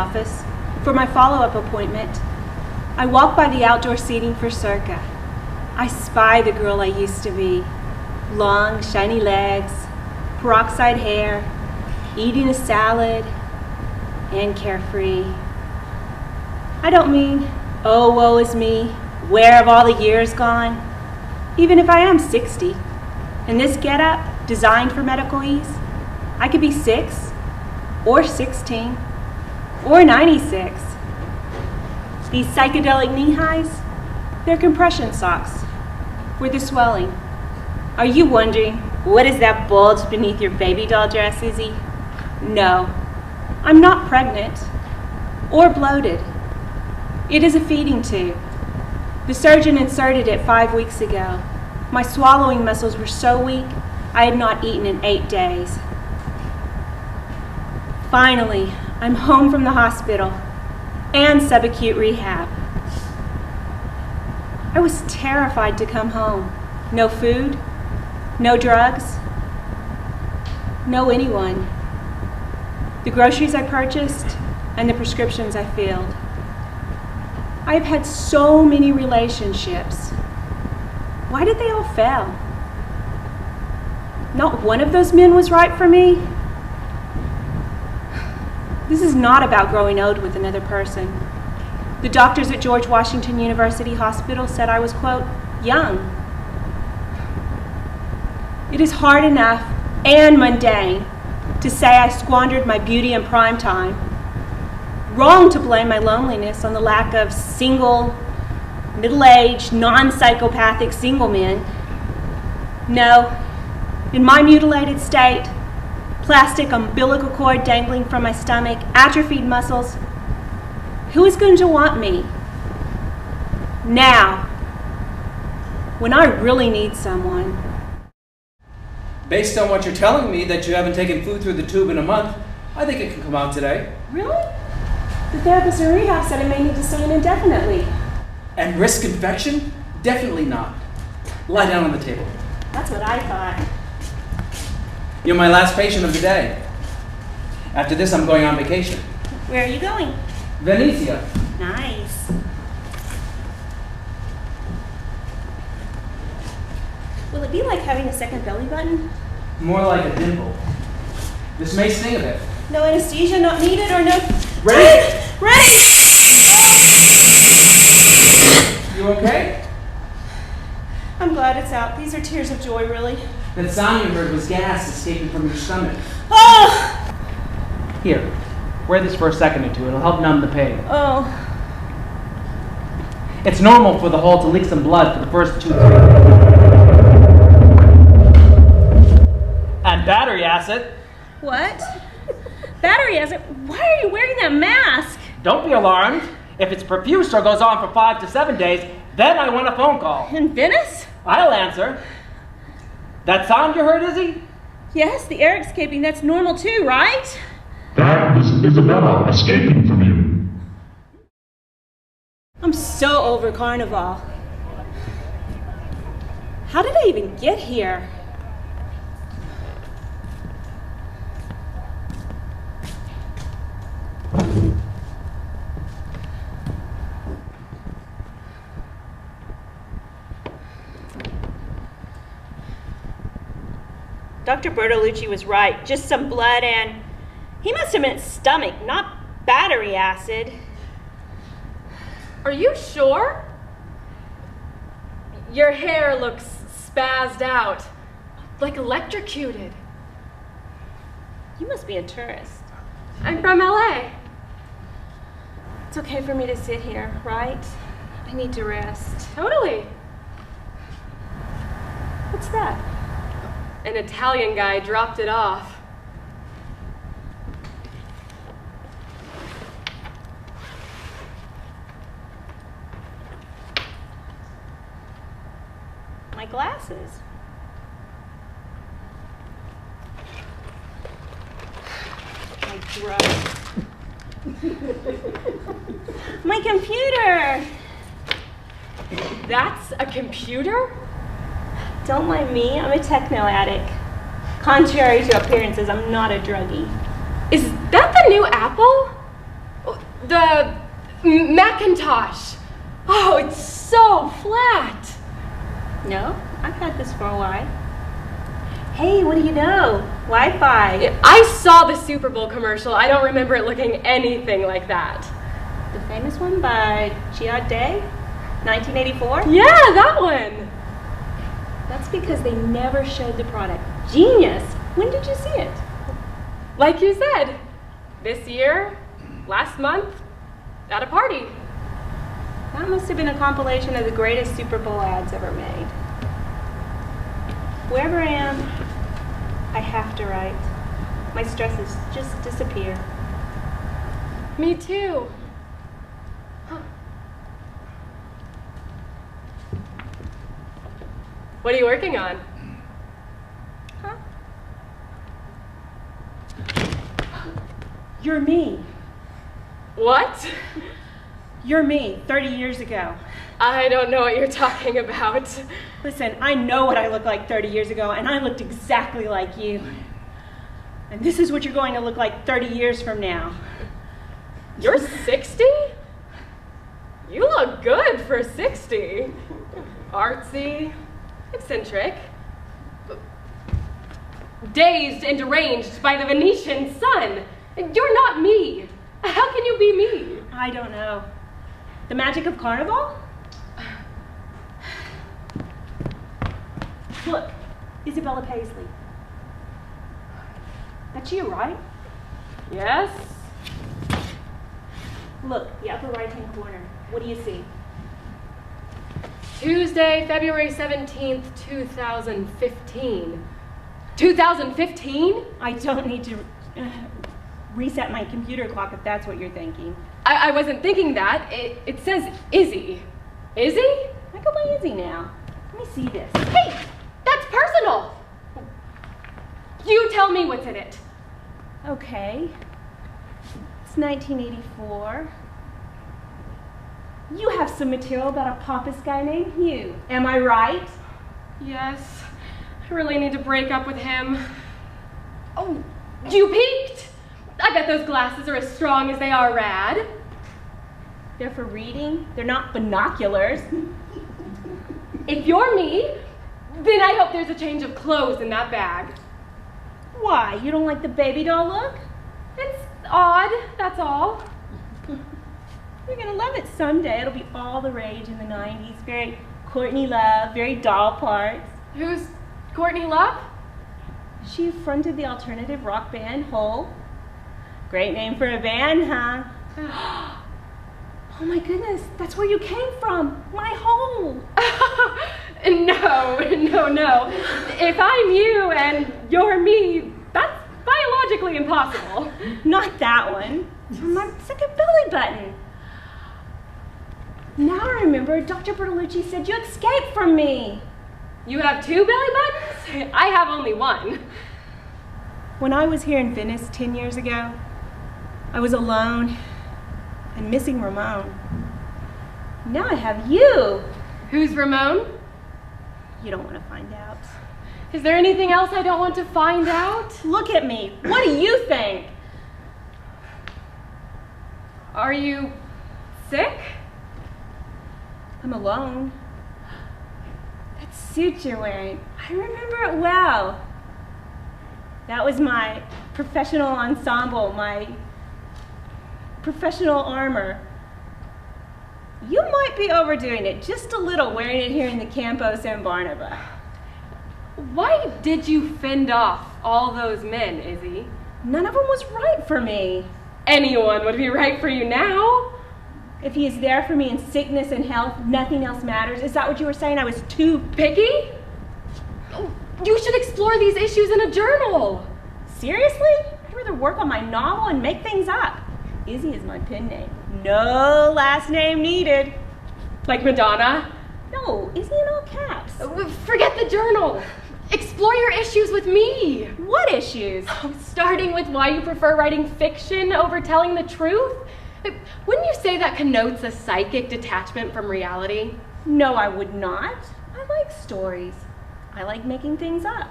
office for my follow-up appointment. I walk by the outdoor seating for Circa. I spy the girl I used to be. Long, shiny legs, peroxide hair, eating a salad, and carefree. I don't mean, oh, woe is me, where have all the years gone? Even if I am 60, in this getup, designed for medical ease, I could be 6, or 16, or 96. These psychedelic knee highs, they're compression socks for the swelling. Are you wondering, what is that bulge beneath your baby doll dress, Izzy? No, I'm not pregnant or bloated. It is a feeding tube. The surgeon inserted it 5 weeks ago. My swallowing muscles were so weak, I had not eaten in 8 days. Finally, I'm home from the hospital and subacute rehab. I was terrified to come home. No food, no drugs, no anyone. The groceries I purchased and the prescriptions I filled. I've had so many relationships. Why did they all fail? Not one of those men was right for me. This is not about growing old with another person. The doctors at George Washington University Hospital said I was, quote, young. It is hard enough and mundane to say I squandered my beauty in prime time. Wrong to blame my loneliness on the lack of single, middle-aged, non-psychopathic single men. No, in my mutilated state, plastic umbilical cord dangling from my stomach, atrophied muscles, who is going to want me? Now, when I really need someone. Based on what you're telling me, that you haven't taken food through the tube in a month, I think it can come out today. Really? The therapist in rehab said I may need to stay in indefinitely. And risk infection? Definitely not. Lie down on the table. That's what I thought. You're my last patient of the day. After this, I'm going on vacation. Where are you going? Venezia. Nice. Will it be like having a second belly button? More like a dimple. This may sting a bit. No anesthesia, not needed, or no... Ready? Ready! You okay? I'm glad it's out. These are tears of joy, really. That sound you heard was gas escaping from your stomach. Oh! Here, wear this for a second or two. It'll help numb the pain. Oh. It's normal for the hole to leak some blood for the first 2-3. And battery acid. What? Battery acid? Why are you wearing that mask? Don't be alarmed. If it's profuse or goes on for 5 to 7 days, then I want a phone call. In Venice? I'll answer. That sound you heard, Izzy? Yes, the air escaping. That's normal too, right? That was Isabella escaping from you. I'm so over Carnival. How did I even get here? Dr. Bertolucci was right. Just some blood and... He must have meant stomach, not battery acid. Are you sure? Your hair looks spazzed out, like electrocuted. You must be a tourist. I'm from LA. It's okay for me to sit here, right? I need to rest. Totally. What's that? An Italian guy dropped it off. My glasses. My drugs. My computer! That's a computer? Don't mind me, I'm a techno addict. Contrary to appearances, I'm not a druggie. Is that the new Apple? The Macintosh. Oh, it's so flat. No, I've had this for a while. Hey, what do you know? Wi-Fi. I saw the Super Bowl commercial. I don't remember it looking anything like that. The famous one by Chiat Day, 1984? Yeah, that one. That's because they never showed the product. Genius! When did you see it? Like you said, this year, last month, at a party. That must have been a compilation of the greatest Super Bowl ads ever made. Wherever I am, I have to write. My stresses just disappear. Me too. Huh. What are you working on? Huh? You're me. What? You're me, 30 years ago. I don't know what you're talking about. Listen, I know what I looked like 30 years ago, and I looked exactly like you. And this is what you're going to look like 30 years from now. You're 60? You look good for 60. Artsy, eccentric, dazed and deranged by the Venetian sun. You're not me. How can you be me? I don't know. The magic of carnival? Look, Isabella Paisley. That's you, right? Yes. Look, the upper right-hand corner. What do you see? Tuesday, February 17th, 2015. 2015? I don't need to reset my computer clock if that's what you're thinking. I wasn't thinking that. It says Izzy. Izzy? I go by Izzy now. Let me see this. Hey, that's personal. You tell me what's in it. Okay. It's 1984. You have some material about a pompous guy named Hugh. Am I right? Yes, I really need to break up with him. Oh, you peeked? I bet those glasses are as strong as they are rad. They're for reading. They're not binoculars. If you're me, then I hope there's a change of clothes in that bag. Why? You don't like the baby doll look? It's odd, that's all. You're gonna love it someday. It'll be all the rage in the 90s. Very Courtney Love, very doll parts. Who's Courtney Love? She fronted the alternative rock band Hole. Great name for a band, huh? Oh my goodness, that's where you came from, my Hole. No. If I'm you and you're me, that's biologically impossible. Not that one. My second belly button. Now I remember Dr. Bertolucci said you escaped from me. You have two belly buttons? I have only one. When I was here in Venice 10 years ago, I was alone and missing Ramon. Now I have you. Who's Ramon? You don't want to find out. Is there anything else I don't want to find out? Look at me. What do you think? Are you sick? I'm alone. That suit you're wearing, I remember it well. That was my professional ensemble, my professional armor. You might be overdoing it just a little wearing it here in the Campo San Barnaba. Why did you fend off all those men, Izzy? None of them was right for me. Anyone would be right for you now. If he is there for me in sickness and health, nothing else matters. Is that what you were saying? I was too Picky? Oh, you should explore these issues in a journal. Seriously? I'd rather work on my novel and make things up. Izzy is my pen name. No last name needed. Like Madonna? No, Izzy in all caps. Forget the journal. Explore your issues with me. What issues? Starting with why you prefer writing fiction over telling the truth. Wouldn't you say that connotes a psychic detachment from reality? No, I would not. I like stories. I like making things up.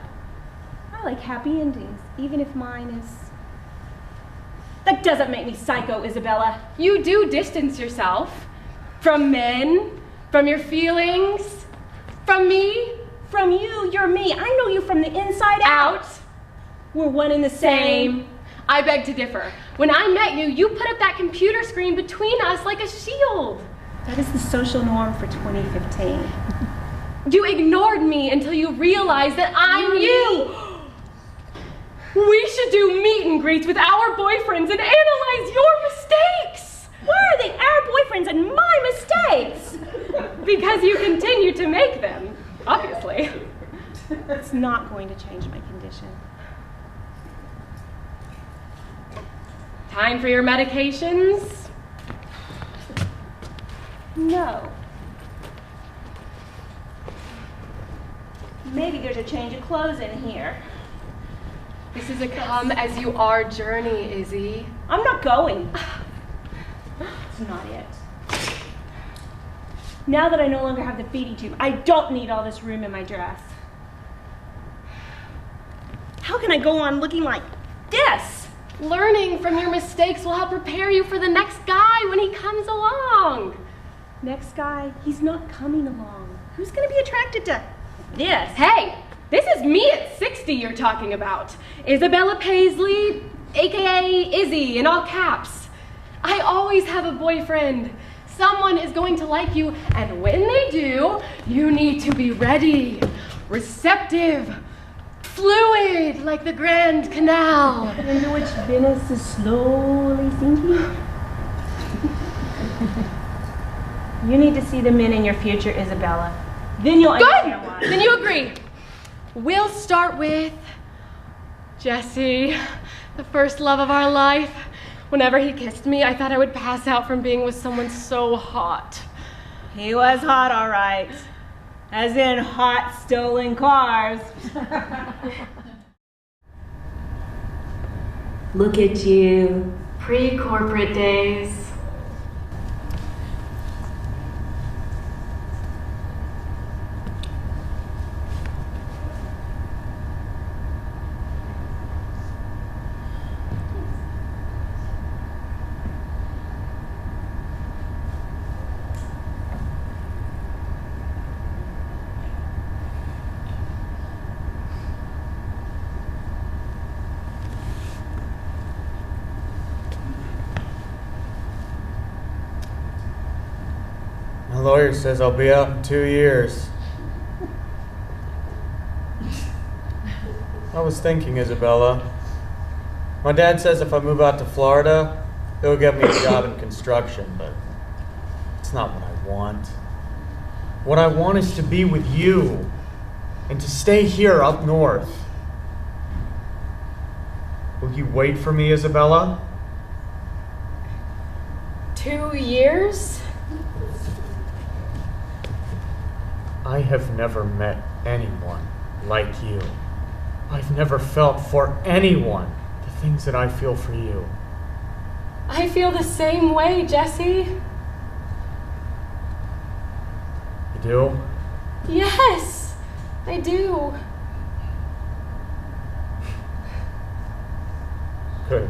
I like happy endings, even if mine is... That doesn't make me psycho, Isabella. You do distance yourself from men, from your feelings, from me. From you, you're me. I know you from the inside out. We're one and the same. I beg to differ. When I met you, you put up that computer screen between us like a shield. That is the social norm for 2015. You ignored me until you realized that I'm you. We should do meet and greets with our boyfriends and analyze your mistakes. Why are they our boyfriends and my mistakes? Because you continue to make them, obviously. It's not going to change my condition. Time for your medications? No. Maybe there's a change of clothes in here. This is a come-as-you-are journey, Izzy. I'm not going. That's not it. Now that I no longer have the feeding tube, I don't need all this room in my dress. How can I go on looking like this? Learning from your mistakes will help prepare you for the next guy when he comes along. Next guy, he's not coming along. Who's gonna be attracted to this? Hey, this is me at 60 you're talking about. Isabella Paisley, AKA Izzy in all caps. I always have a boyfriend. Someone is going to like you, and when they do, you need to be ready, receptive, fluid like the Grand Canal. Into which Venice is slowly sinking. You need to see the men in your future, Isabella. Then you'll understand why. Good! Then you agree. We'll start with Jesse, the first love of our life. Whenever he kissed me, I thought I would pass out from being with someone so hot. He was hot, all right. As in hot stolen cars. Look at you. Pre-corporate days. My lawyer says I'll be out in 2 years. I was thinking, Isabella. My dad says if I move out to Florida, he'll get me a job in construction, but it's not what I want. What I want is to be with you and to stay here up north. Will you wait for me, Isabella? 2 years? I have never met anyone like you. I've never felt for anyone the things that I feel for you. I feel the same way, Jesse. You do? Yes, I do. Good.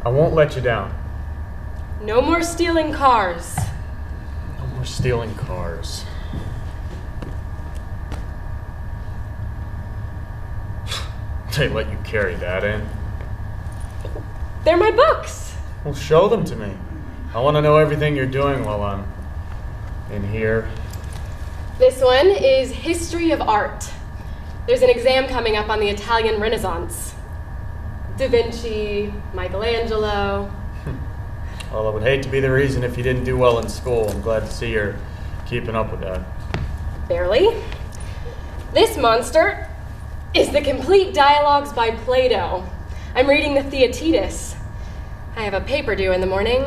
I won't let you down. No more stealing cars. No more stealing cars. They let you carry that in? They're my books. Well, show them to me. I want to know everything you're doing while I'm in here. This one is History of Art. There's an exam coming up on the Italian Renaissance. Da Vinci, Michelangelo. Well, I would hate to be the reason if you didn't do well in school. I'm glad to see you're keeping up with that. Barely. This monster is the complete dialogues by Plato. I'm reading the Theaetetus. I have a paper due in the morning.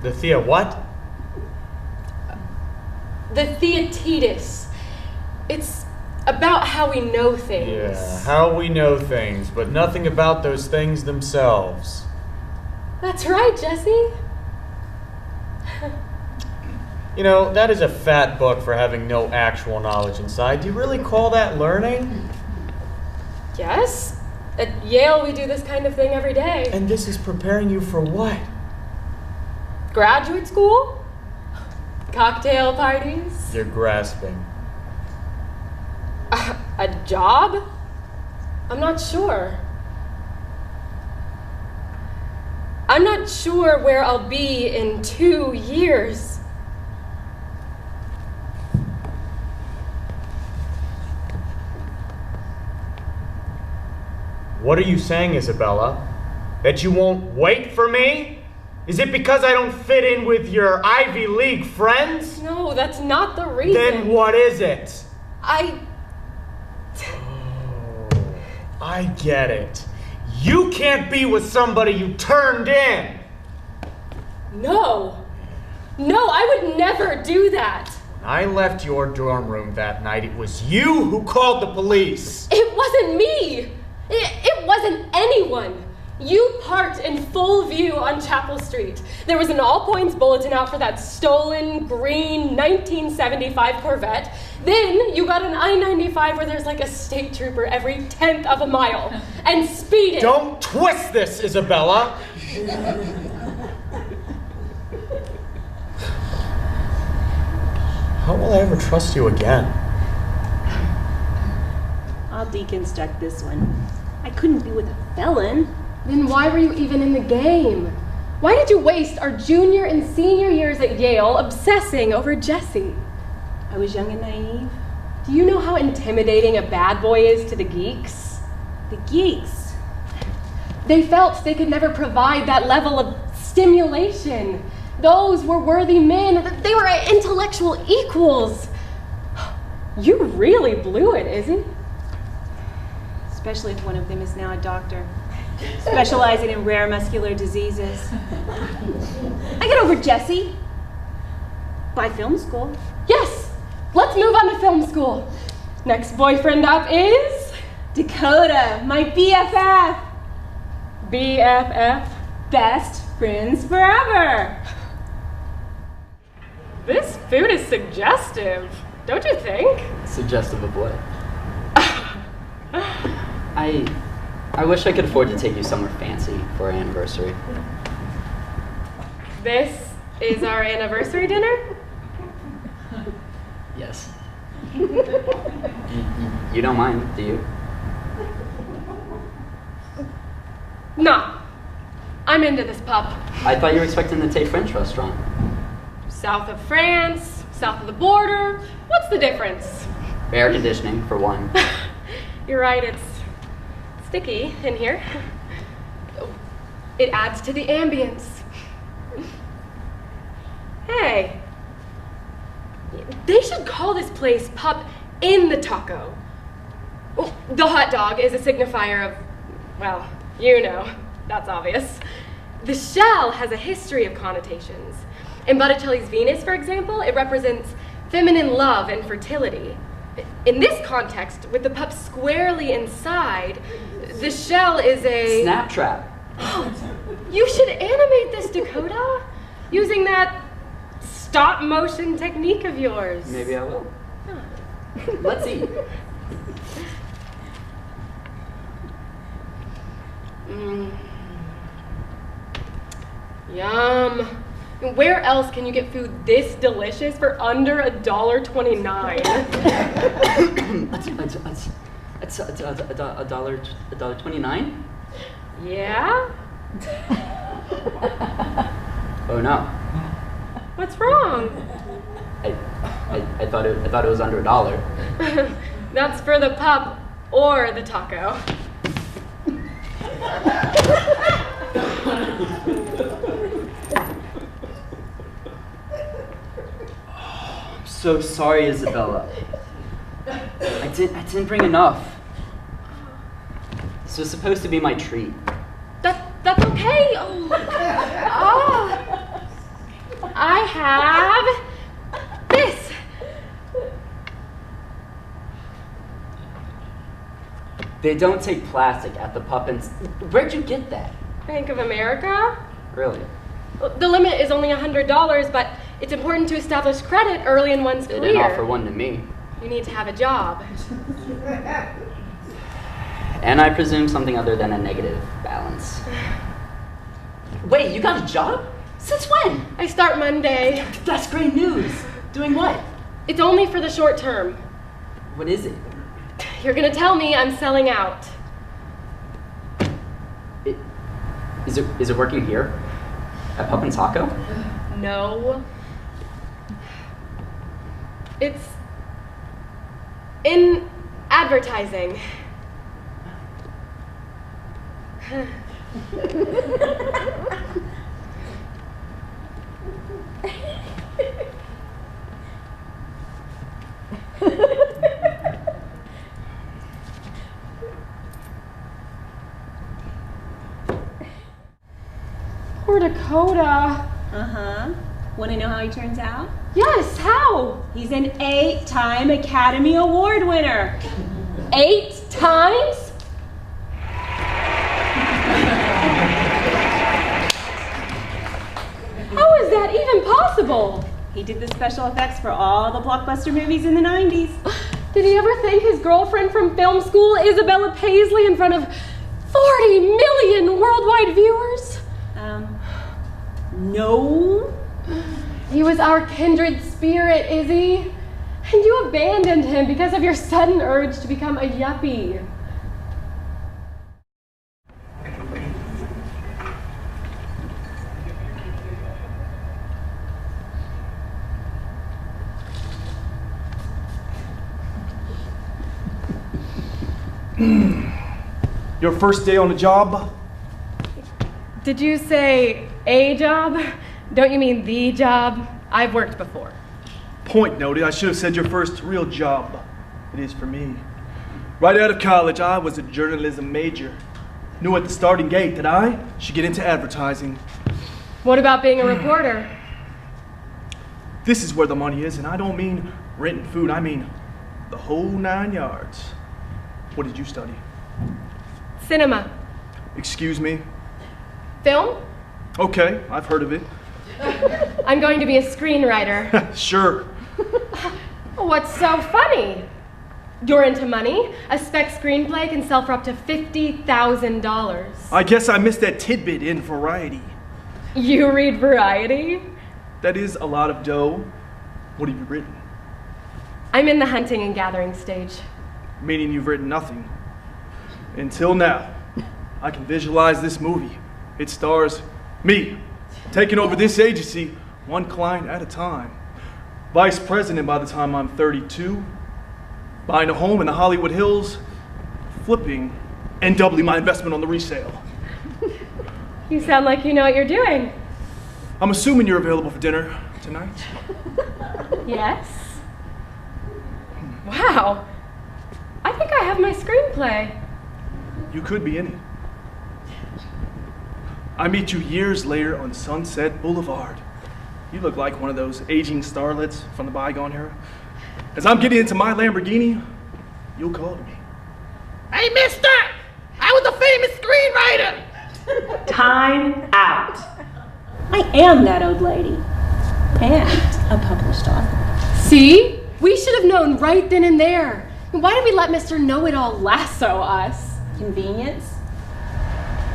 The Thea what? The Theaetetus. It's about how we know things. Yeah, how we know things, but nothing about those things themselves. That's right, Jesse. You know, that is a fat book for having no actual knowledge inside. Do you really call that learning? Yes, At Yale, we do this kind of thing every day. And this is preparing you for what? Graduate school? Cocktail parties? You're grasping. A job? I'm not sure. I'm not sure where I'll be in 2 years. What are you saying, Isabella? That you won't wait for me? Is it because I don't fit in with your Ivy League friends? No, that's not the reason. Then what is it? I get it. You can't be with somebody you turned in. No, I would never do that. When I left your dorm room that night, it was you who called the police. It wasn't me. It wasn't anyone. You parked in full view on Chapel Street. There was an all-points bulletin out for that stolen green 1975 Corvette. Then you got an I-95 where there's like a state trooper every 10th of a mile and speeding. Don't twist this, Isabella. How will I ever trust you again? I'll deconstruct this one. I couldn't be with a felon. Then why were you even in the game? Why did you waste our junior and senior years at Yale obsessing over Jesse? I was young and naive. Do you know how intimidating a bad boy is to the geeks? The geeks. They felt they could never provide that level of stimulation. Those were worthy men. They were intellectual equals. You really blew it, Izzy. Especially if one of them is now a doctor, specializing in rare muscular diseases. I get over Jesse. By film school. Yes, let's move on to film school. Next boyfriend up is Dakota, my BFF. BFF. Best friends forever. This food is suggestive, don't you think? Suggestive of what? I wish I could afford to take you somewhere fancy for our anniversary. This is our anniversary dinner? Yes. You don't mind, do you? Nah, I'm into this pup. I thought you were expecting to take French restaurant. South of France, south of the border. What's the difference? Air conditioning, for one. You're right, it's sticky in here. It adds to the ambience. Hey, they should call this place Pup in the Taco. Oh, the hot dog is a signifier of, well, you know, that's obvious. The shell has a history of connotations. In Botticelli's Venus, for example, it represents feminine love and fertility. In this context, with the pup squarely inside, the shell is a... Snap trap. You should animate this, Dakota, using that stop motion technique of yours. Maybe I will. Let's eat. Yum. Where else can you get food this delicious for under $1.29? It's $1.29? Yeah? Oh no. What's wrong? I thought it was under $1. That's for the pup or the taco. I'm so sorry, Isabella. I didn't bring enough. This was supposed to be my treat. That's okay. Oh. I have this. They don't take plastic at the pup and... Where'd you get that? Bank of America? Really? The limit is only $100, but it's important to establish credit early in one's They career. didn't offer one to me. You need to have a job. And I presume something other than a negative balance. Wait, you got a job? Since when? I start Monday. That's great news. Doing what? It's only for the short term. What is it? You're gonna tell me I'm selling out. Is it working here? At Pup and Taco? No. It's in advertising. Poor Dakota. Uh-huh. Want to know how he turns out? Yes, how? He's an 8-time Academy Award winner. 8 times? How is that even possible? He did the special effects for all the blockbuster movies in the 90s. Did he ever thank his girlfriend from film school, Isabella Paisley, in front of 40 million worldwide viewers? No. He was our kindred spirit, Izzy. And you abandoned him because of your sudden urge to become a yuppie. Your first day on the job? Did you say a job? Don't you mean the job? I've worked before. Point noted, I should have said your first real job. It is for me. Right out of college, I was a journalism major. Knew at the starting gate that I should get into advertising. What about being a reporter? This is where the money is, and I don't mean rent and food, I mean the whole 9 yards. What did you study? Cinema. Excuse me? Film? Okay, I've heard of it. I'm going to be a screenwriter. Sure. What's so funny? You're into money. A spec screenplay can sell for up to $50,000. I guess I missed that tidbit in Variety. You read Variety? That is a lot of dough. What have you written? I'm in the hunting and gathering stage. Meaning you've written nothing. Until now. I can visualize this movie. It stars me, taking over this agency, one client at a time. Vice president by the time I'm 32. Buying a home in the Hollywood Hills. Flipping and doubling my investment on the resale. You sound like you know what you're doing. I'm assuming you're available for dinner tonight. Yes. Wow. I think I have my screenplay. You could be in it. I meet you years later on Sunset Boulevard. You look like one of those aging starlets from the bygone era. As I'm getting into my Lamborghini, you'll call to me. Hey, mister! I was a famous screenwriter! Time out. I am that old lady. And a published author. See? We should have known right then and there. Why did we let Mr. Know-It-All lasso us? Convenience?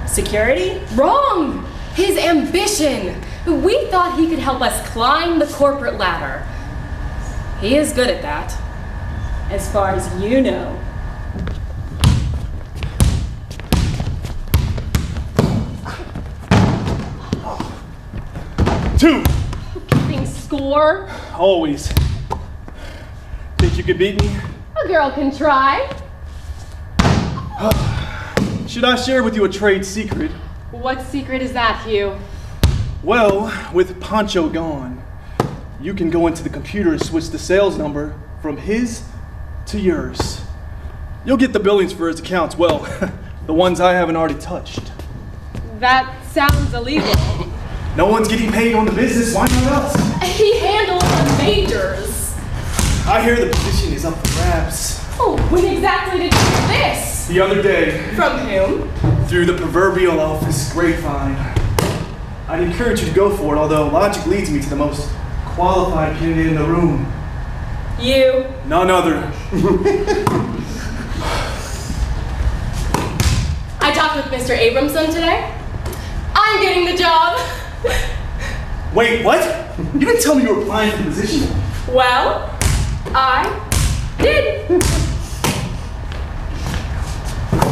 Security? Wrong! His ambition! We thought he could help us climb the corporate ladder. He is good at that. As far as you know. Two! Keeping score? Always. Think you could beat me? A girl can try. Should I share with you a trade secret? What secret is that, Hugh? Well, with Pancho gone, you can go into the computer and switch the sales number from his to yours. You'll get the billings for his accounts, well, the ones I haven't already touched. That sounds illegal. No one's getting paid on the business, why not us? He handles the majors. I hear the position is up for grabs. Oh, when exactly did you do this? The other day, From whom? through the proverbial office grapevine. I'd encourage you to go for it, although logic leads me to the most qualified candidate in the room. You. None other. with Mr. Abramson today. I'm getting the job. Wait, what? You didn't tell me you were applying for the position. Well, I did.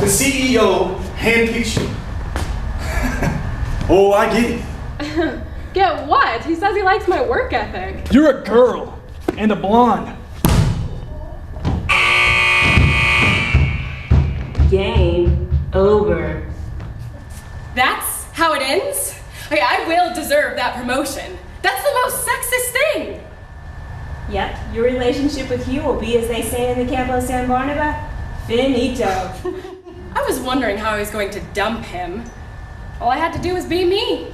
The CEO handpicked you. Oh, I get it. Get what? He says he likes my work ethic. You're a girl and a blonde. Game over. That's how it ends? Okay, I will deserve that promotion. That's the most sexist thing. Yep, your relationship with Hugh will be, as they say in the Campo San Barnaba, finito. I was wondering how I was going to dump him. All I had to do was be me.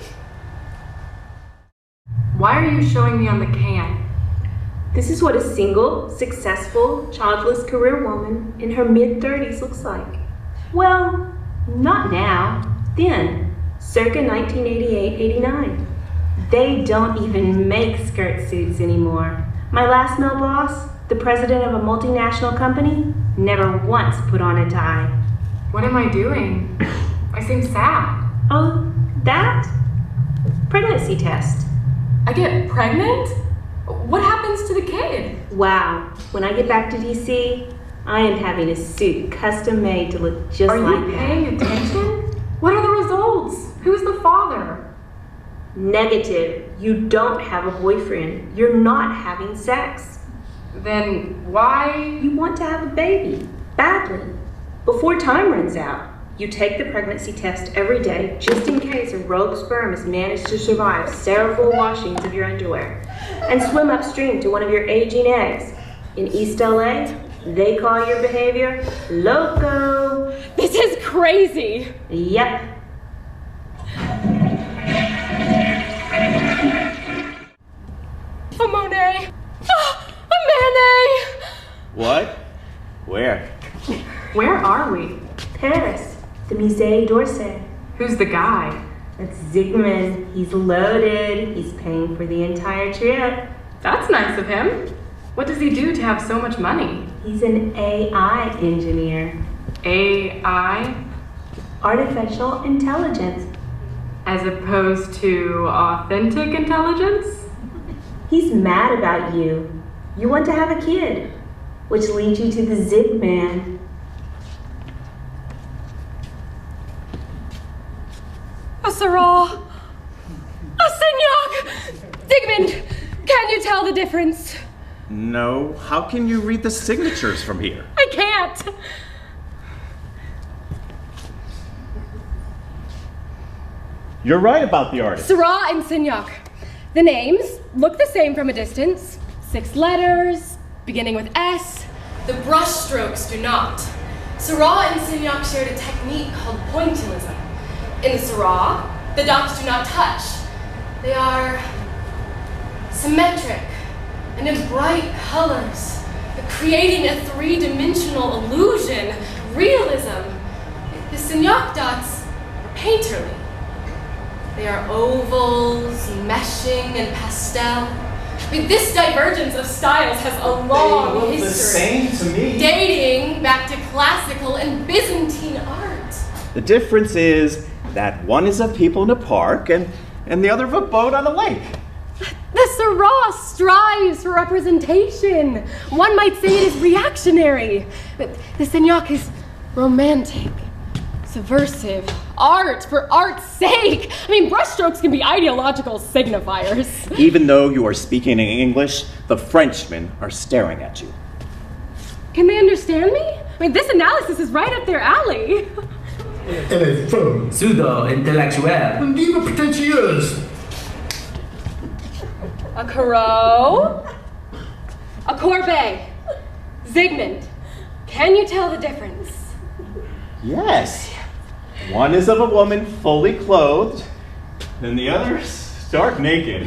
Why are you showing me on the can? This is what a single, successful, childless career woman in her mid-30s looks like. Well, not now. Then, circa 1988-89. They don't even make skirt suits anymore. My last male boss, the president of a multinational company, never once put on a tie. What am I doing? I seem sad. Oh, that? Pregnancy test. I get pregnant? What happens to the kid? Wow. When I get back to DC, I am having a suit custom made to look just Are like you that. paying attention? What are the results? Who's the father? Negative. You don't have a boyfriend. You're not having sex. Then why? You want to have a baby. Badly. Before time runs out. You take the pregnancy test every day, just in case a rogue sperm has managed to survive several washings of your underwear, and swim upstream to one of your aging eggs. In East LA, they call your behavior loco. This is crazy. Yep. A Monet. A Manet. What? Where? Where are we? Paris. The Musée d'Orsay. Who's the guy? That's Zygmunt. He's loaded. He's paying for the entire trip. That's nice of him. What does he do to have so much money? He's an AI engineer. AI? Artificial intelligence. As opposed to authentic intelligence? He's mad about you. You want to have a kid, which leads you to the Zig Man. A Syrah. A Signac. Zygmunt, can you tell the difference? No. How can you read the signatures from here? I can't. You're right about the artist. Syrah and Signac. The names look the same from a distance. 6 letters, beginning with S. The brush strokes do not. Syrah and Signac shared a technique called pointillism. In the Syrah, the dots do not touch. They are symmetric and in bright colors, creating a 3-dimensional illusion, realism. The Signac dots are painterly. They are ovals, meshing, and pastel. I mean, this divergence of styles has a long They look history. the same to me. Dating back to classical and Byzantine art. The difference is that one is of people in a park and the other of a boat on a lake. The Syrah strives for representation. One might say it is reactionary. But the Signac is romantic, subversive, art for art's sake. I mean, brushstrokes can be ideological signifiers. Even though you are speaking in English, the Frenchmen are staring at you. Can they understand me? I mean, this analysis is right up their alley. Elle est folle. Pseudo-intellectuel. Diva pretentieuse. A Corot, a Courbet, Zygmunt. Can you tell the difference? Yes. One is of a woman fully clothed, and the other is stark naked.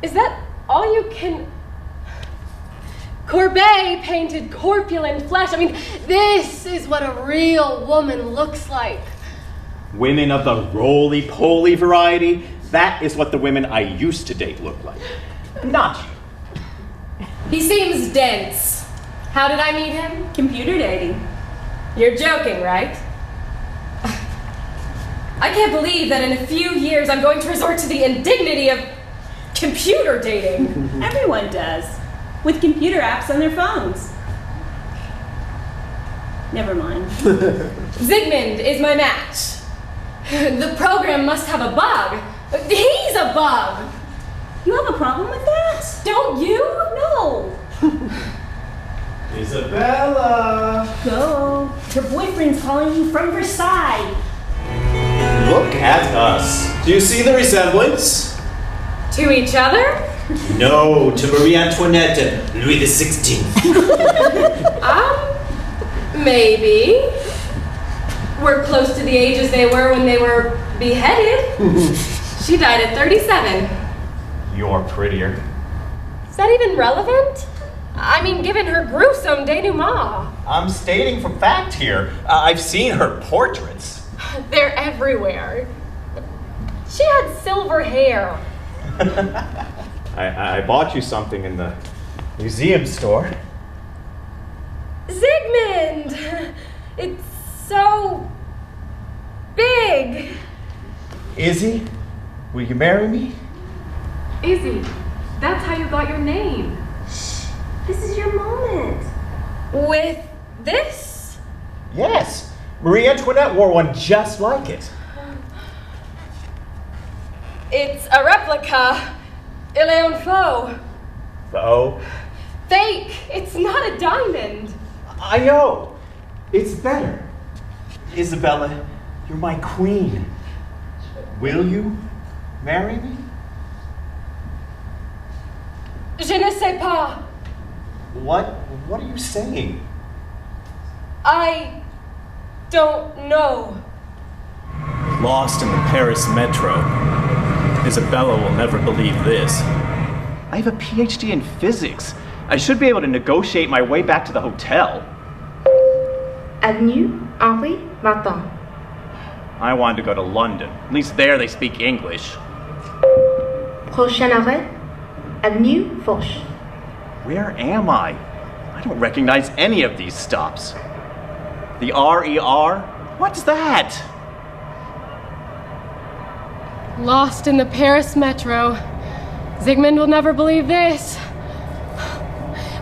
Is that all you can... Courbet painted corpulent flesh. I mean, this is what a real woman looks like. Women of the roly-poly variety, that is what the women I used to date look like. Not you. He seems dense. How did I meet him? Computer dating. You're joking, right? I can't believe that in a few years I'm going to resort to the indignity of computer dating. Everyone does, with computer apps on their phones. Never mind. Zygmunt is my match. The program must have a bug. He's a bug. You have a problem with that? Don't you? No. Isabella! Go. Your boyfriend's calling you from Versailles. Look at us. Do you see the resemblance? To each other? No, to Marie Antoinette and Louis XVI. Maybe. We're close to the ages they were when they were beheaded. She died at 37. You're prettier. Is that even relevant? I mean, given her gruesome denouement. I'm stating for fact here. I've seen her portraits. They're everywhere. She had silver hair. I bought you something in the museum store. Zygmunt! It's so big. Izzy, will you marry me? Izzy, that's how you got your name. This is your moment. With this? Yes. Marie Antoinette wore one just like it. It's a replica. Il est un faux. Oh, Fake. It's not a diamond. I know. It's better. Isabella, you're my queen. Will you marry me? Je ne sais pas. What are you saying? I don't know. Lost in the Paris metro. Isabella will never believe this. I have a PhD in physics. I should be able to negotiate my way back to the hotel. Avenue Henri Martin. I wanted to go to London. At least there they speak English. Prochain arrêt, Avenue Foch. Where am I? I don't recognize any of these stops. The RER? What's that? Lost in the Paris metro. Zygmunt will never believe this.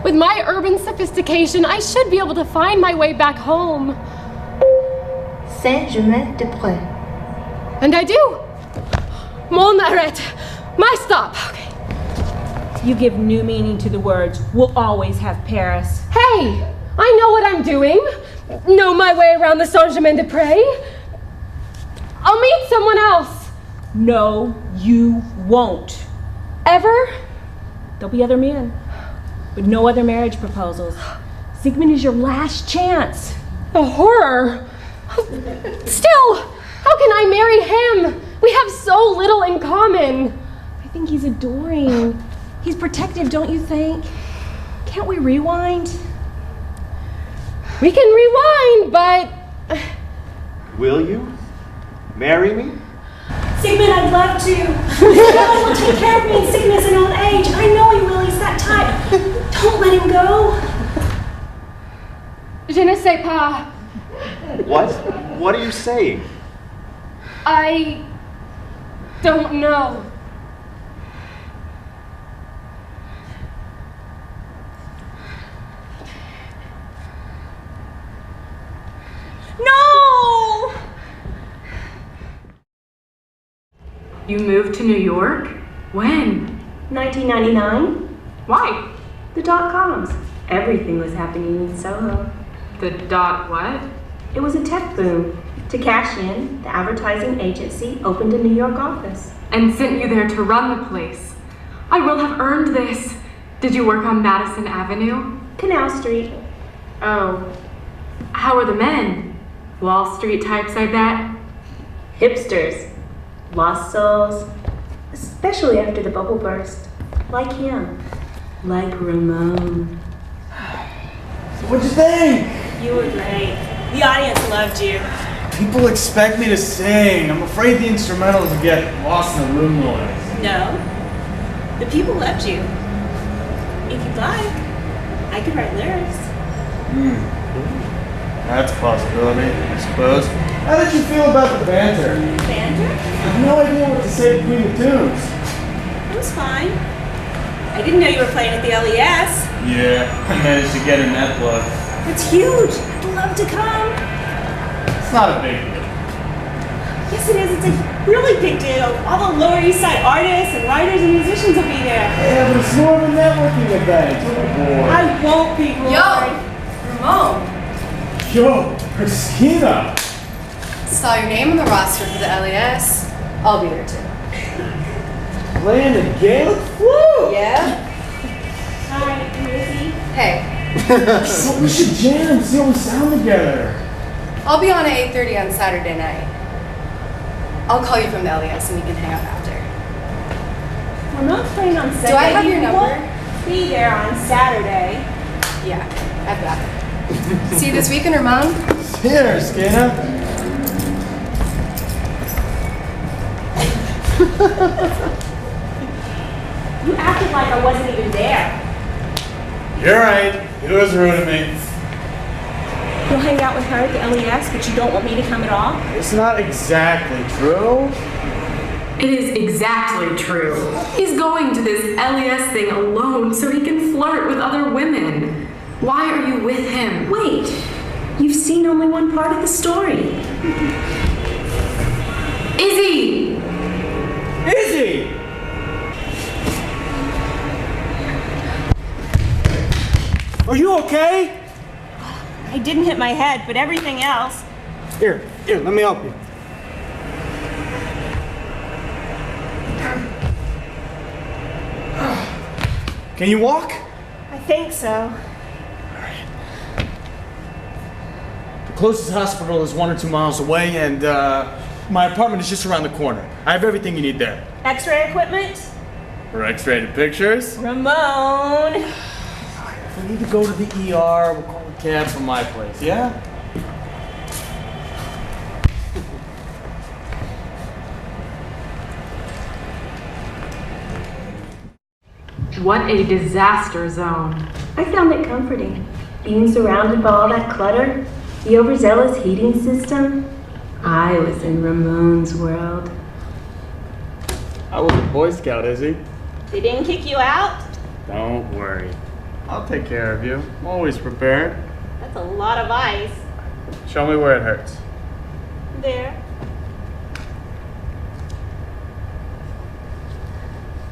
With my urban sophistication, I should be able to find my way back home. Saint-Germain-des-Prés. And I do. Mon arrêt. My stop. Okay. You give new meaning to the words, we'll always have Paris. Hey, I know what I'm doing. Know my way around the Saint-Germain-des-Prés. I'll meet someone else. No, you won't. Ever? There'll be other men, but no other marriage proposals. Zygmunt is your last chance. The horror. Still, how can I marry him? We have so little in common. I think he's adoring. He's protective, don't you think? Can't we rewind? We can rewind, but... Will you marry me? Zygmunt, I'd love to. God will take care of me in sickness and old age. I know he will. He's that type. Don't let him go. Je ne sais pas. What? What are you saying? I don't know. No! You moved to New York? When? 1999. Why? The .coms. Everything was happening in Soho. The dot what? It was a tech boom. To cash in, the advertising agency opened a New York office. And sent you there to run the place. I will have earned this. Did you work on Madison Avenue? Canal Street. Oh. How are the men? Wall Street types, I bet? Hipsters. Lost souls. Especially after the bubble burst. Like him. Like Ramon. So what'd you think? You were great. The audience loved you. People expect me to sing. I'm afraid the instrumentals will get lost in the room noise. No. The people loved you. If you'd like, I could write lyrics. That's a possibility, I suppose. How did you feel about the banter? Banter? I have no idea what to say between the tunes. It was fine. I didn't know you were playing at the LES. Yeah, I managed to get in that plug. It's huge. I'd love to come. It's not a big deal. Yes, it is. It's a really big deal. All the Lower East Side artists and writers and musicians will be there. Yeah, but it's more of a networking event. Oh boy. I won't be bored. Ramon. Yo, Christina. Saw your name on the roster for the LES. I'll be there too. Playing the Gaelic flute. Yeah? Hi, Lizzie. Hey, So we should jam and see how we sound together. I'll be on at 8:30 on Saturday night. I'll call you from the LES and we can hang out after. We're not playing on Sunday. Do I have your You number? won't be there on Saturday. Yeah, I've got it. See you this weekend, Ramon? Here, Skinner. You acted like I wasn't even there. You're right. It was rude of me. You'll hang out with her at the LES, but you don't want me to come at all? It's not exactly true. It is exactly true. He's going to this LES thing alone so he can flirt with other women. Why are you with him? Wait, you've seen only one part of the story. Izzy! Izzy! Are you okay? I didn't hit my head, but everything else. Here, let me help you. Can you walk? I think so. The closest hospital is 1 or 2 miles away, and my apartment is just around the corner. I have everything you need there. X-ray equipment? For X-rated pictures? Ramon. If we need to go to the ER, we'll call a cab from my place, yeah? What a disaster zone. I found it comforting. Being surrounded by all that clutter, the overzealous heating system. I was in Ramon's world. I was a Boy Scout, Izzy. They didn't kick you out? Don't worry. I'll take care of you. I'm always prepared. That's a lot of ice. Show me where it hurts. There.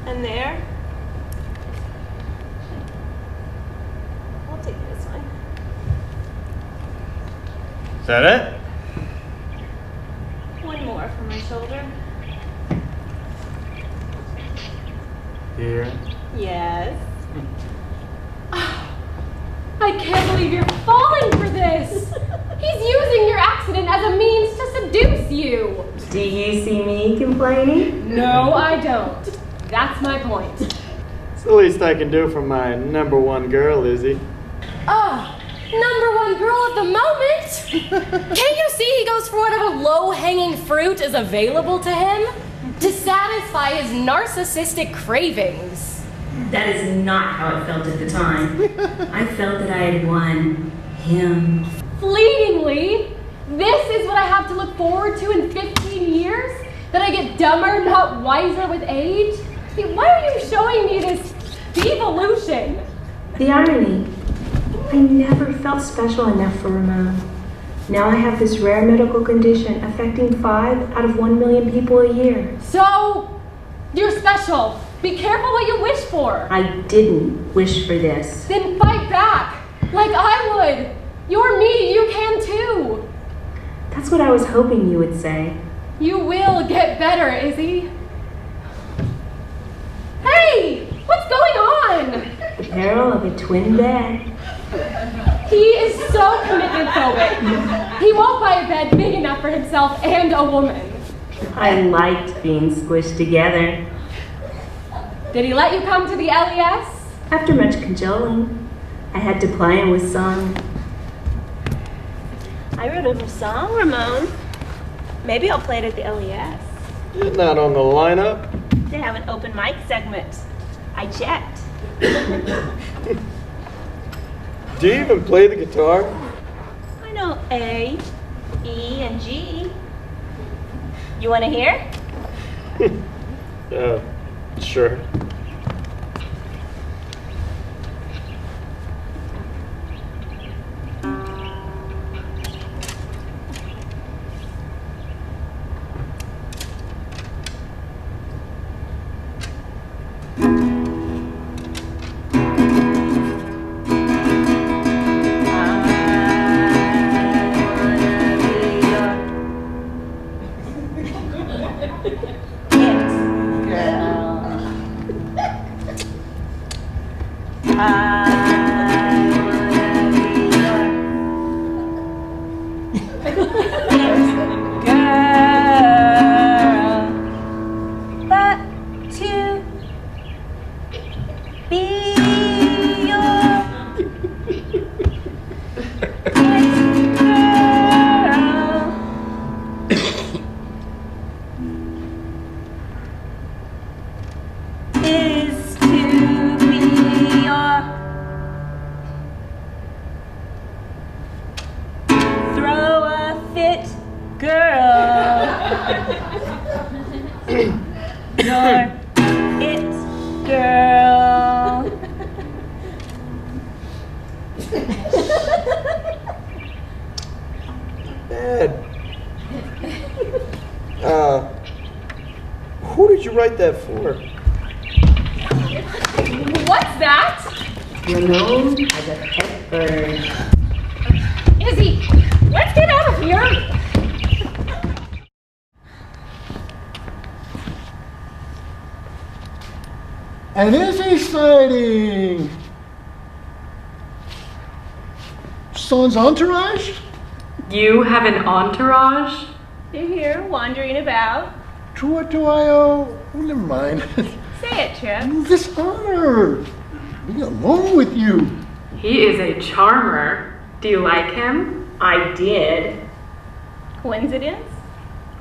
And there. I'll take this one. Is that it? One more for my shoulder. Here. Yes. I can't believe you're falling for this! He's using your accident as a means to seduce you! Do you see me complaining? No, I don't. That's my point. It's the least I can do for my #1 girl, Izzy. Oh, #1 girl at the moment! Can't you see he goes for whatever low-hanging fruit is available to him? To satisfy his narcissistic cravings. That is not how it felt at the time. I felt that I had won him. Fleetingly? This is what I have to look forward to in 15 years? That I get dumber, not wiser with age? Why are you showing me this devolution? The irony. I never felt special enough for Ramon. Now I have this rare medical condition affecting 5 out of 1 million people a year. So, you're special. Be careful what you wish for. I didn't wish for this. Then fight back, like I would. You're me, you can too. That's what I was hoping you would say. You will get better, Izzy. Hey, what's going on? The peril of a twin bed. He is so commitment phobic. He won't buy a bed big enough for himself and a woman. I liked being squished together. Did he let you come to the LES? After much cajoling, I had to play him with song. I wrote a song, Ramon. Maybe I'll play it at the LES. You're not on the lineup. They have an open mic segment. I checked. Do you even play the guitar? I know A, E and G. You want to hear? Sure. Who did you write that for? What's that? You're known as a pet bird. Izzy, let's get out of here. An Izzy sighting! Son's entourage? You have an entourage? They're here, wandering about. To what do I owe? Oh, never mind. Say it, Trip. This honor. Be alone with you. He is a charmer. Do you like him? I did. Coincidence?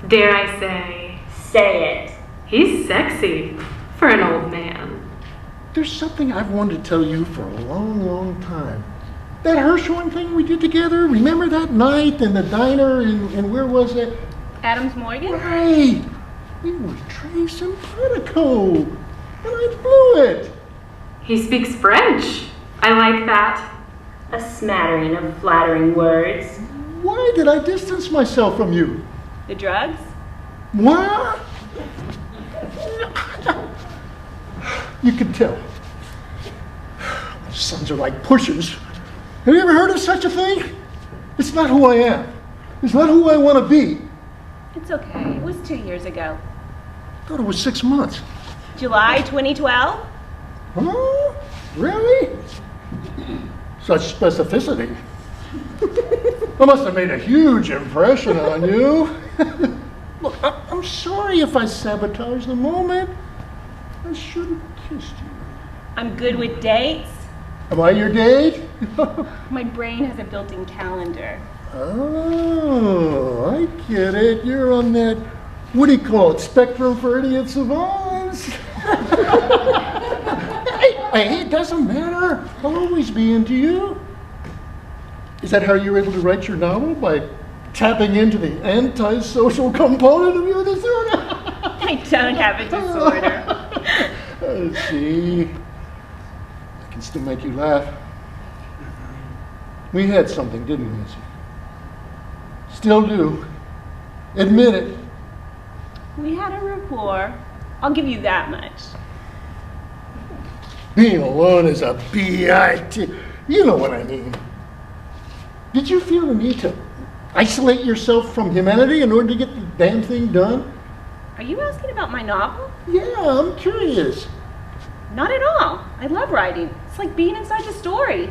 Dare I say? Say it. He's sexy for an old man. There's something I've wanted to tell you for a long, long time. That Hirschhorn thing we did together, remember that night in the diner and where was it? Adams Morgan? Right. We were très simpatico. And I blew it. He speaks French. I like that. A smattering of flattering words. Why did I distance myself from you? The drugs? What? You can tell. My sons are like pushers. Have you ever heard of such a thing? It's not who I am. It's not who I want to be. It's okay. It was 2 years ago. I thought it was 6 months. July 2012? Huh? Really? Such specificity. I must have made a huge impression on you. Look, I'm sorry if I sabotaged the moment. I should have kissed you. I'm good with dates. Am I your date? My brain has a built-in calendar. Oh, I get it. You're on that, what do you call it, spectrum for idiot savants? Hey, it doesn't matter. I'll always be into you. Is that how you were able to write your novel? By tapping into the antisocial component of your disorder? I don't have a disorder. See, I can still make you laugh. We had something, didn't we, Missy? Still do. Admit it. We had a rapport. I'll give you that much. Being alone is a B.I.T. You know what I mean. Did you feel the need to isolate yourself from humanity in order to get the damn thing done? Are you asking about my novel? Yeah, I'm curious. Not at all. I love writing. It's like being inside the story.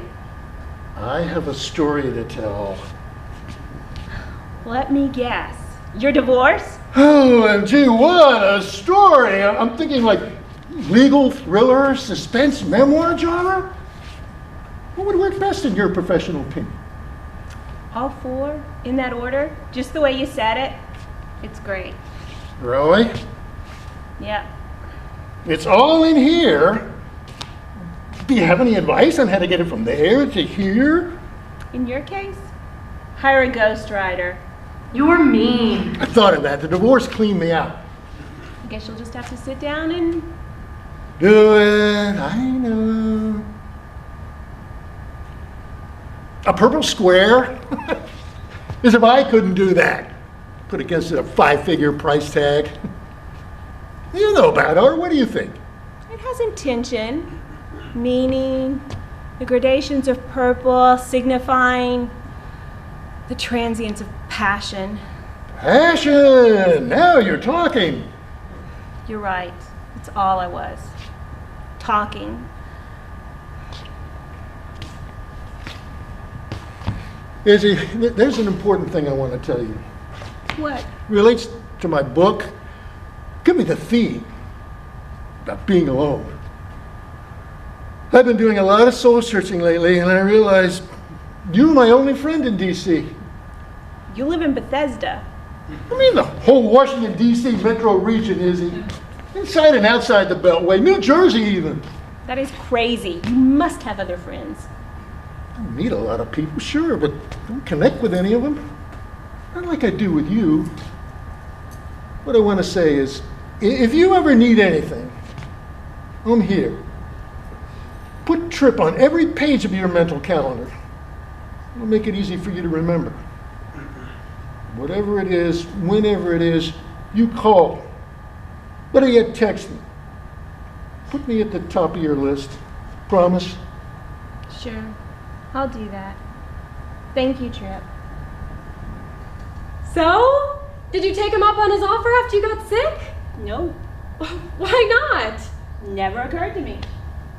I have a story to tell. Let me guess. Your divorce? OMG, what a story! I'm thinking like legal thriller, suspense, memoir genre? What would work best in your professional opinion? All four, in that order, just the way you said it. It's great. Really? Yep. It's all in here. Do you have any advice on how to get it from there to here? In your case, hire a ghostwriter. You're mean. I thought of that. The divorce cleaned me out. I guess you'll just have to sit down and... Do it, I know. A purple square? As if I couldn't do that. Put against it a 5-figure price tag. You know about her. What do you think? It has intention, meaning, the gradations of purple signifying the transience of passion. Passion! Now you're talking. You're right. That's all I was. Talking. Izzy, there's an important thing I want to tell you. What? It relates to my book. Give me the theme about being alone. I've been doing a lot of soul searching lately, and I realized you're my only friend in D.C. You live in Bethesda. I mean the whole Washington, D.C. metro region, Izzy. Inside and outside the Beltway, New Jersey even. That is crazy. You must have other friends. I meet a lot of people, sure, but don't connect with any of them. Not like I do with you. What I want to say is, if you ever need anything, I'm here. Put Trip on every page of your mental calendar. It'll make it easy for you to remember. Whatever it is, whenever it is, you call. Better yet, text me. Put me at the top of your list. Promise? Sure. I'll do that. Thank you, Trip. So? Did you take him up on his offer after you got sick? No. Why not? Never occurred to me.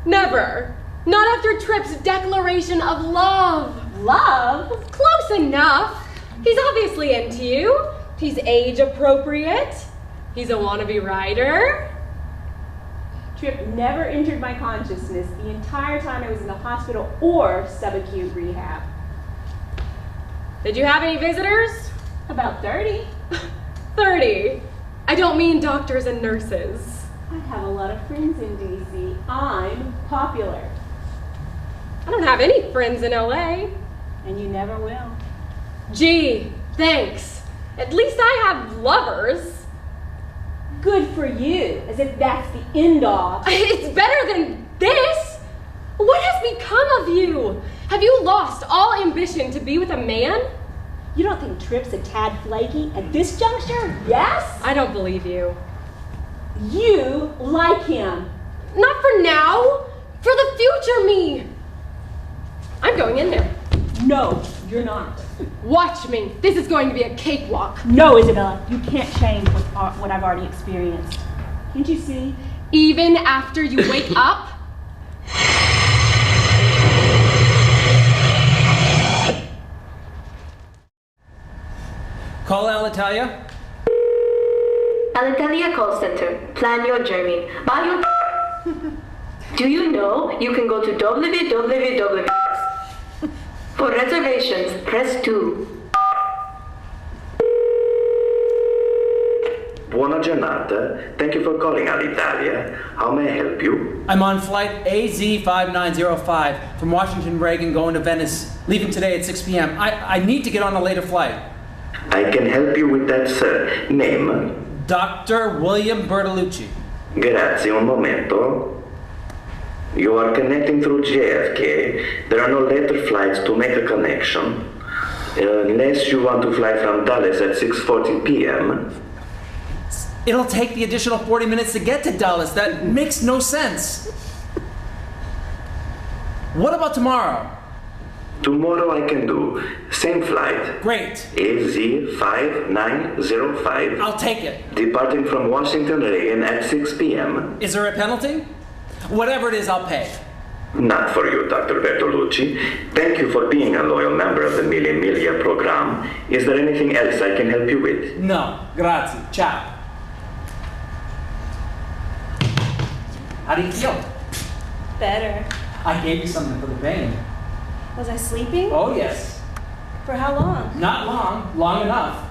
Never. Not after Trip's declaration of love. Love? Close enough. He's obviously into you. He's age appropriate. He's a wannabe writer. Trip never entered my consciousness the entire time I was in the hospital or subacute rehab. Did you have any visitors? About 30. 30. I don't mean doctors and nurses. I have a lot of friends in D.C. I'm popular. I don't have any friends in LA. And you never will. Gee, thanks. At least I have lovers. Good for you, as if that's the end all. It's better than this. What has become of you? Have you lost all ambition to be with a man? You don't think Trip's a tad flaky at this juncture? Yes? I don't believe you. You like him. Not for now. For the future me. I'm going in there. No, you're not. Watch me. This is going to be a cakewalk. No, Isabella, you can't change what I've already experienced. Can't you see? Even after you wake up? Call Alitalia. Alitalia Call Center. Plan your journey. Buy your... Do you know you can go to www... For reservations, press 2. Buona giornata. Thank you for calling Alitalia. How may I help you? I'm on flight AZ5905 from Washington Reagan going to Venice, leaving today at 6 p.m. I need to get on a later flight. I can help you with that, sir. Name? Dr. William Bertolucci. Grazie, un momento. You are connecting through JFK. There are no later flights to make a connection. Unless you want to fly from Dallas at 6:40 p.m. It'll take the additional 40 minutes to get to Dallas. That makes no sense. What about tomorrow? Tomorrow I can do. Same flight. Great. AZ5905. I'll take it. Departing from Washington Reagan at 6 p.m. Is there a penalty? Whatever it is, I'll pay. Not for you, Dr. Bertolucci. Thank you for being a loyal member of the Mille Miglia program. Is there anything else I can help you with? No, grazie. Ciao. How do you feel? Better. I gave you something for the pain. Was I sleeping? Oh, yes. For how long? Not long. Long enough.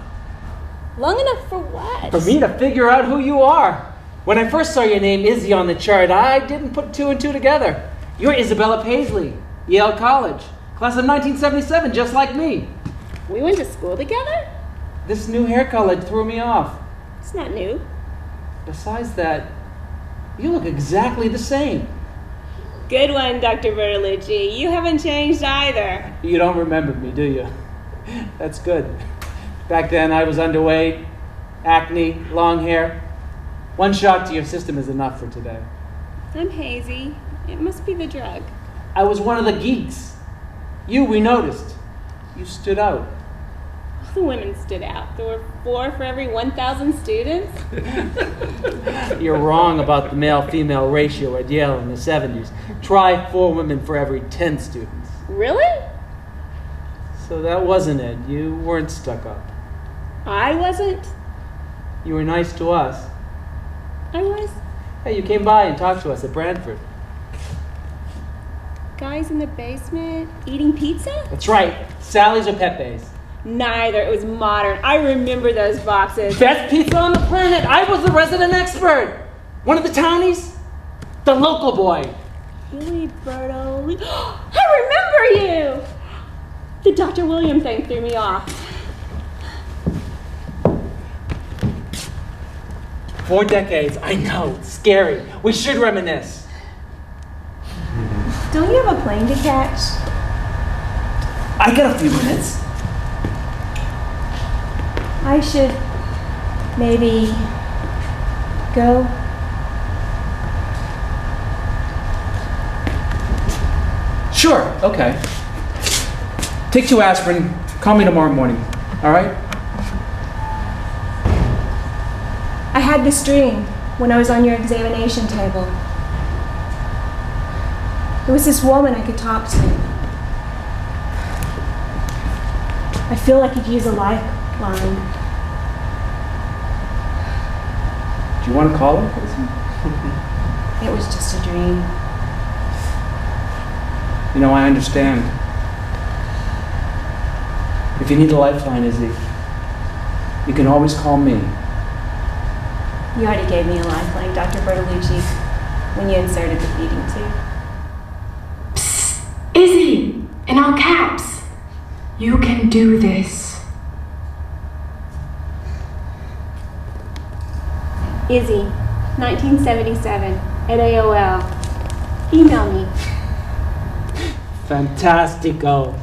Long enough for what? For me to figure out who you are. When I first saw your name, Izzy, on the chart, I didn't put two and two together. You're Isabella Paisley, Yale College, class of 1977, just like me. We went to school together? This new hair color threw me off. It's not new. Besides that, you look exactly the same. Good one, Dr. Bertolucci. You haven't changed either. You don't remember me, do you? That's good. Back then, I was underweight, acne, long hair. One shot to your system is enough for today. I'm hazy. It must be the drug. I was one of the geeks. We noticed. You stood out. All the women stood out. There were 4 for every 1,000 students. You're wrong about the male-female ratio at Yale in the 70s. Try 4 women for every 10 students. Really? So that wasn't it. You weren't stuck up. I wasn't? You were nice to us. I was? Hey, you came by and talked to us at Brantford. Guys in the basement eating pizza? That's right. Sally's or Pepe's? Neither. It was modern. I remember those boxes. Best pizza on the planet. I was the resident expert. One of the townies. The local boy. Billy Berto. I remember you! The Dr. William thing threw me off. 4 decades. I know. It's scary. We should reminisce. Don't you have a plane to catch? I got a few minutes. I should maybe go. Sure. Okay. Take 2 aspirin. Call me tomorrow morning. All right? I had this dream when I was on your examination table. There was this woman I could talk to. I feel I could use a lifeline. Do you want to call her? It was just a dream. You know, I understand. If you need a lifeline, Izzy, you can always call me. You already gave me a lifeline, Dr. Bertolucci, when you inserted the feeding tube. Psst! Izzy! In all caps! You can do this. Izzy, 1977, at AOL. Email me. Fantastico.